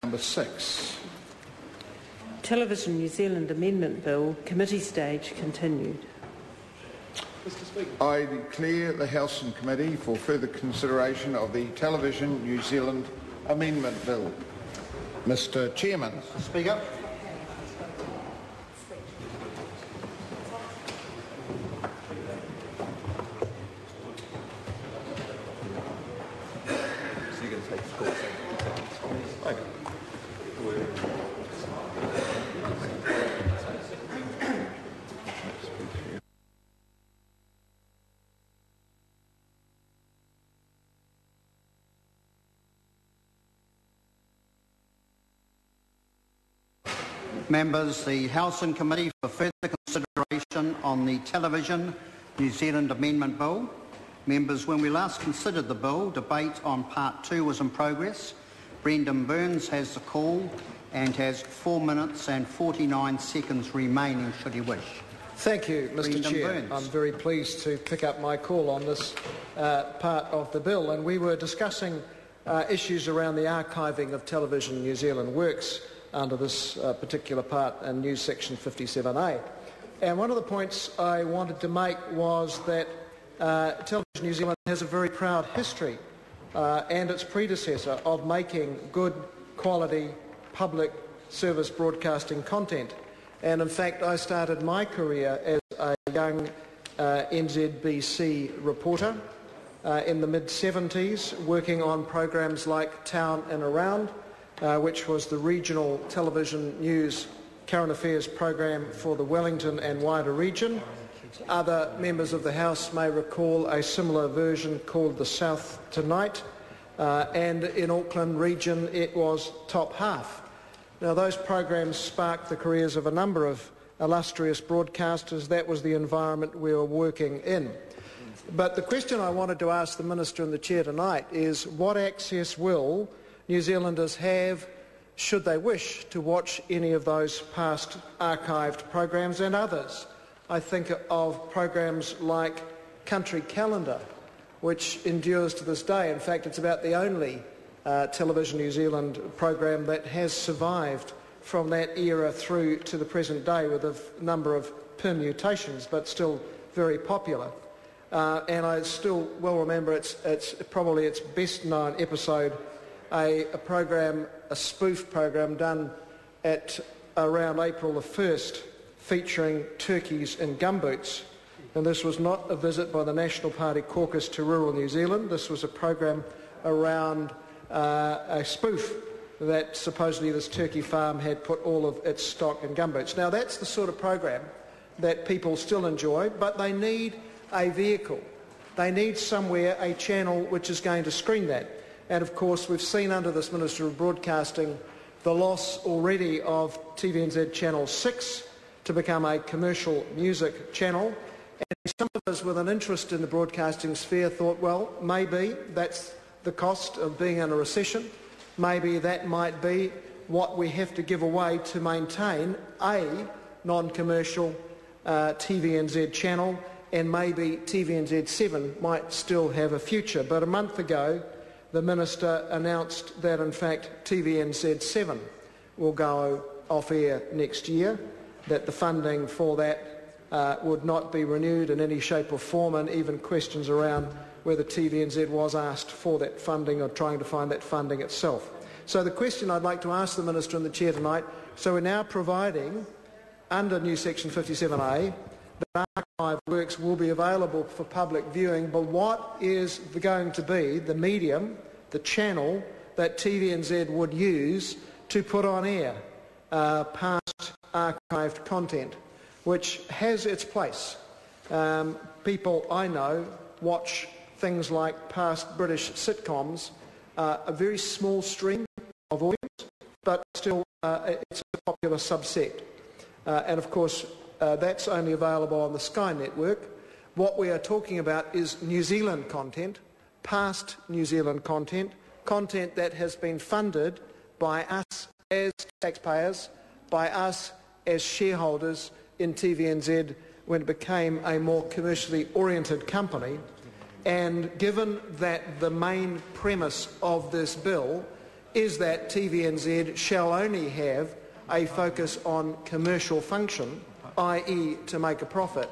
Number 6. Television New Zealand Amendment Bill, committee stage continued. Mr. Speaker. I declare the House and Committee for further consideration of the Television New Zealand Amendment Bill. Mr. Chairman. Mr. Speaker. Members, the House and Committee for further consideration on the Television New Zealand Amendment Bill. Members, when we last considered the bill, debate on Part 2 was in progress. Brendan Burns has the call and has 4 minutes and 49 seconds remaining should he wish. Thank you, Mr. Chair. Burns. I'm very pleased to pick up my call on this part of the bill, and we were discussing issues around the archiving of Television New Zealand works under this particular part in new section 57A. And one of the points I wanted to make was that Television New Zealand has a very proud history and its predecessor of making good quality public service broadcasting content. And in fact, I started my career as a young NZBC reporter in the mid-70s, working on programs like Town and Around, which was the regional television news current affairs program for the Wellington and wider region. Other members of the House may recall a similar version called The South Tonight, and in Auckland region it was Top Half. Now those programs sparked the careers of a number of illustrious broadcasters. That was the environment we were working in. But the question I wanted to ask the Minister and the Chair tonight is what access will New Zealanders have, should they wish to watch any of those past archived programs and others? I think of programs like Country Calendar, which endures to this day. In fact, it's about the only Television New Zealand program that has survived from that era through to the present day with a number of permutations, but still very popular. And I still well remember it's probably its best known episode, a spoof program done at around April the 1st featuring turkeys in gumboots. And this was not a visit by the National Party caucus to rural New Zealand. This was a program around a spoof that supposedly this turkey farm had put all of its stock in gumboots. Now that's the sort of program that people still enjoy, but they need a vehicle. They need somewhere, a channel which is going to screen that. And of course we've seen under this Minister of Broadcasting the loss already of TVNZ Channel 6 to become a commercial music channel. And some of us with an interest in the broadcasting sphere thought, well, maybe that's the cost of being in a recession. Maybe that might be what we have to give away to maintain a non-commercial TVNZ channel, and maybe TVNZ 7 might still have a future. But a month ago, the Minister announced that, in fact, TVNZ 7 will go off air next year, that the funding for that would not be renewed in any shape or form, and even questions around whether TVNZ was asked for that funding or trying to find that funding itself. So the question I'd like to ask the Minister and the Chair tonight, so we're now providing, under new section 57A, that archive works will be available for public viewing, but what is going to be the medium, the channel, that TVNZ would use to put on air past archived content, which has its place. People I know watch things like past British sitcoms, a very small stream of audience, but still it's a popular subset. And of course, that's only available on the Sky network. What we are talking about is New Zealand content, past New Zealand content, content that has been funded by us as taxpayers, by us as shareholders in TVNZ when it became a more commercially oriented company. And given that the main premise of this bill is that TVNZ shall only have a focus on commercial function, i.e. to make a profit.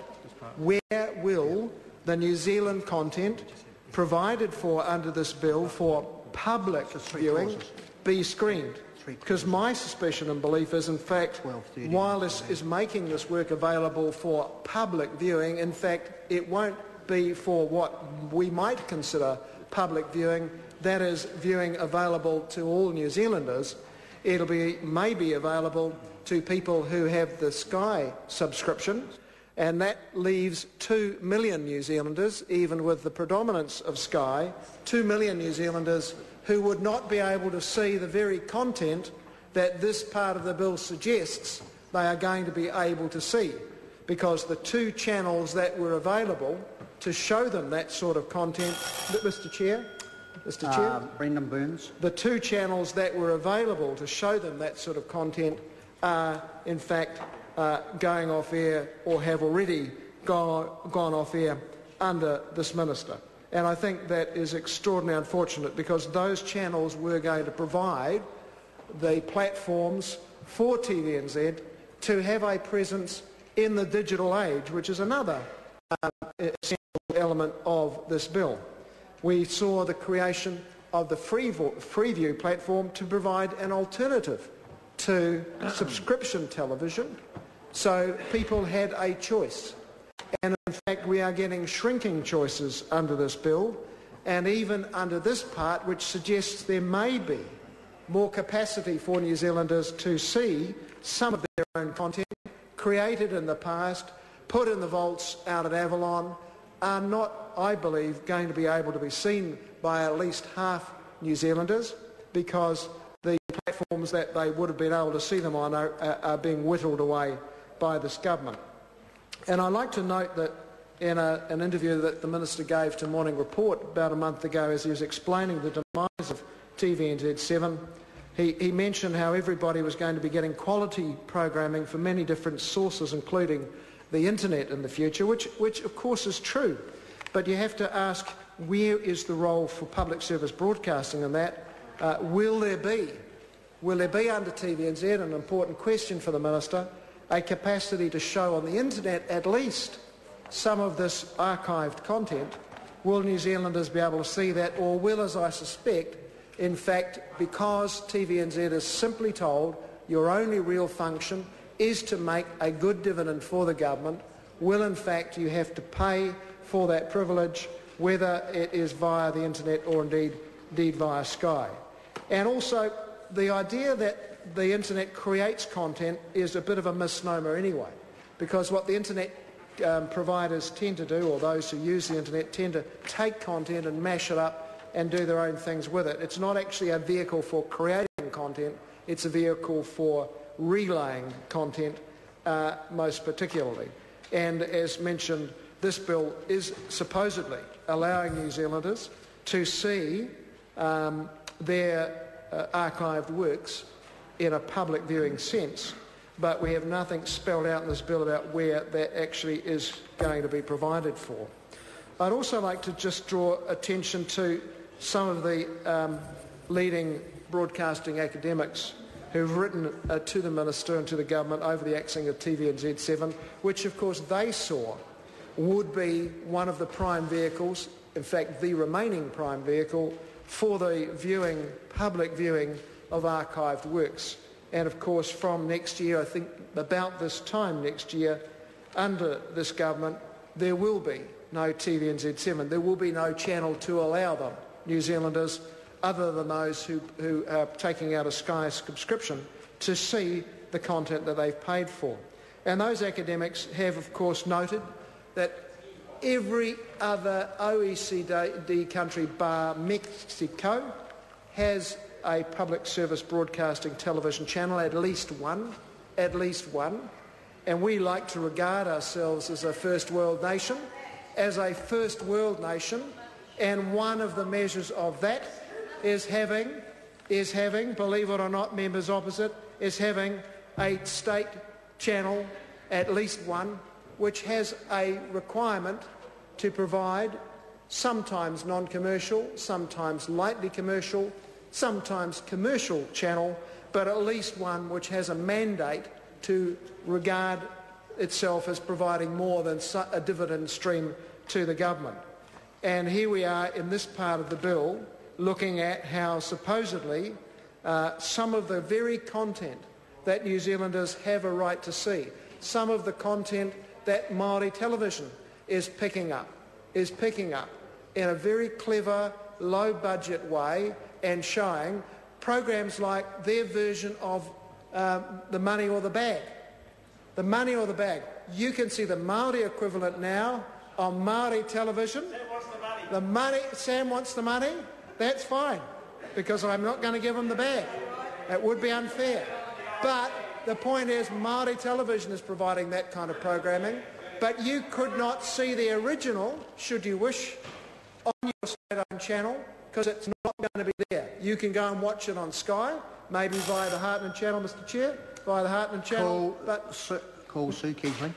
Where will the New Zealand content provided for under this bill for public viewing be screened? Because my suspicion and belief is, in fact, while this is making this work available for public viewing, in fact, it won't be for what we might consider public viewing, that is, viewing available to all New Zealanders. It'll be maybe available to people who have the Sky subscription, and that leaves 2 million New Zealanders, even with the predominance of Sky, 2 million New Zealanders who would not be able to see the very content that this part of the bill suggests they are going to be able to see, because the 2 channels that were available to show them that sort of content, Mr. Chair, Brendan Burns. the 2 channels that were available to show them that sort of content are, in fact, going off air or have already gone off air under this minister. And I think that is extraordinarily unfortunate, because those channels were going to provide the platforms for TVNZ to have a presence in the digital age, which is another essential element of this bill. We saw the creation of the Freeview platform to provide an alternative to subscription television, so people had a choice. And in fact, we are getting shrinking choices under this bill, and even under this part, which suggests there may be more capacity for New Zealanders to see some of their own content created in the past, put in the vaults out at Avalon, are not, I believe, going to be able to be seen by at least half New Zealanders, because the platforms that they would have been able to see them on are being whittled away by this government. And I'd like to note that in an interview that the Minister gave to Morning Report about a month ago, as he was explaining the demise of TVNZ7, he mentioned how everybody was going to be getting quality programming from many different sources, including the internet in the future, which of course is true. But you have to ask, where is the role for public service broadcasting in that? Will there be under TVNZ, an important question for the Minister, a capacity to show on the internet at least some of this archived content? Will New Zealanders be able to see that, or will, as I suspect, in fact, because TVNZ is simply told your only real function is to make a good dividend for the government, will in fact you have to pay for that privilege, whether it is via the internet or indeed via Sky? And also, the idea that the internet creates content is a bit of a misnomer anyway, because what the internet providers tend to do, or those who use the internet, tend to take content and mash it up and do their own things with it. It's not actually a vehicle for creating content, it's a vehicle for relaying content, most particularly. And as mentioned, this bill is supposedly allowing New Zealanders to see their archived works in a public viewing sense, but we have nothing spelled out in this bill about where that actually is going to be provided for. I'd also like to just draw attention to some of the leading broadcasting academics who've written to the Minister and to the Government over the axing of TVNZ7, which of course they saw would be one of the prime vehicles, in fact the remaining prime vehicle, for the viewing, public viewing of archived works. And of course from next year, I think about this time next year, under this government, there will be no TVNZ7. There will be no channel to allow them, New Zealanders, other than those who are taking out a Sky subscription, to see the content that they've paid for. And those academics have of course noted that every other OECD country bar Mexico has a public service broadcasting television channel, at least one, and we like to regard ourselves as a first world nation, and one of the measures of that is having, believe it or not, members opposite, is having a state channel, at least one, which has a requirement to provide sometimes non-commercial, sometimes lightly commercial, sometimes commercial channel, but at least one which has a mandate to regard itself as providing more than a dividend stream to the government. And here we are in this part of the bill looking at how supposedly some of the very content that New Zealanders have a right to see, some of the content that Māori television is picking up in a very clever, low-budget way, and showing programs like their version of The Money or the Bag. The Money or the Bag. You can see the Māori equivalent now on Māori television. Sam wants the money. Sam wants the money? That's fine, because I'm not going to give him the bag. It would be unfair. But the point is, Māori television is providing that kind of programming, but you could not see the original, should you wish, on your state-owned channel, because it's not going to be there. You can go and watch it on Sky, maybe via the Hartland channel, Mr Chair, via the Hartland channel. Call Sue Keighley.